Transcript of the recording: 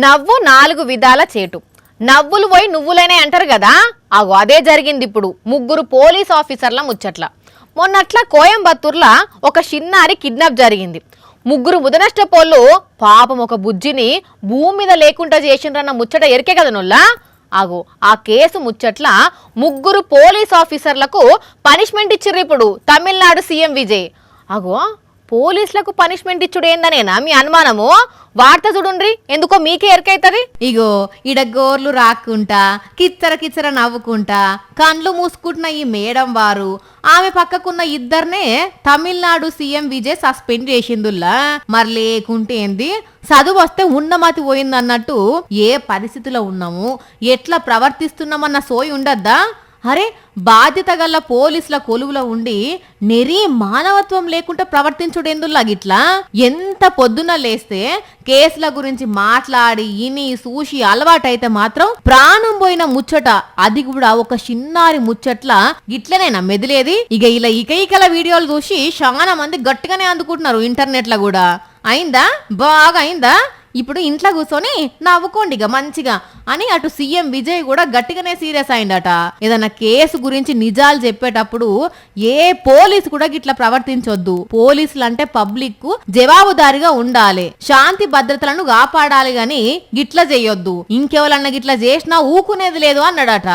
నవ్వు నాలుగు విధాల చేటు నవ్వులు పోయి నువ్వులైనా అంటారు కదా. అదే జరిగింది ఇప్పుడు ముగ్గురు పోలీస్ ఆఫీసర్ల ముచ్చట్ల. మొన్నట్ల కోయంబత్తూర్లా ఒక చిన్నారి కిడ్నాప్ జరిగింది. ముగ్గురు ముదనష్టపోళ్ళు పాపం ఒక బుజ్జిని భూమి మీద లేకుండా చేసిండ్రన్న ముచ్చట ఎరికే కదా నొల్లా. ఆ కేసు ముచ్చట్ల ముగ్గురు పోలీస్ ఆఫీసర్లకు పనిష్మెంట్ ఇచ్చిర్రు ఇప్పుడు తమిళనాడు సీఎం విజయ్. పోలీసులకు పనిష్మెంట్ ఇచ్చుడు ఏందనేనా మీ అనుమానము? వార్త చూడుండ్రి, ఎందుకో మీకే ఎరకైతుంది. ఇగో ఇడ గోర్లు రాక్కుంటా కిచ్చర కిచ్చర నవ్వుకుంటా కండ్లు మూసుకుంటున్న ఈ మేడం వారు ఆమె పక్కకున్న ఇద్దరినే తమిళనాడు సీఎం విజయ్ సస్పెండ్ చేసిందుల్లా. మరి లేకుంటే ఏంది, చదువు వస్తే ఉన్నమతి పోయిందన్నట్టు ఏ పరిస్థితిలో ఉన్నాము, ఎట్లా ప్రవర్తిస్తున్నామన్న సోయి ఉండద్దా? అరే బాధ్యత గల్ల పోలీసుల కొలువులో ఉండి నెరీ మానవత్వం లేకుండా ప్రవర్తించుడేందుల్లా గిట్లా. ఎంత పొద్దున లేస్తే కేసుల గురించి మాట్లాడి ఇని చూసి అలవాటైతే మాత్రం ప్రాణం పోయిన ముచ్చట, అది కూడా ఒక చిన్నారి ముచ్చట్ల గిట్లనేనా మెదిలేది? ఇలా ఇకల వీడియోలు చూసి చాలా మంది గట్టిగానే అందుకుంటున్నారు ఇంటర్నెట్ లో కూడా. అయిందా? బాగా అయిందా? ఇప్పుడు ఇంట్లో కూర్చొని నవ్వుకోండి మంచిగా అని అటు సీఎం విజయ్ కూడా గట్టిగానే సీరియస్ అయిందట. ఏదన్నా కేసు గురించి నిజాలు చెప్పేటప్పుడు ఏ పోలీసు కూడా గిట్లా ప్రవర్తించొద్దు. పోలీసులు అంటే పబ్లిక్ కు జవాబుదారిగా ఉండాలి, శాంతి భద్రతలను కాపాడాలి గాని గిట్లా చేయొద్దు. ఇంకెవరన్నా గిట్లా చేసినా ఊకునేది లేదు అన్నాడట.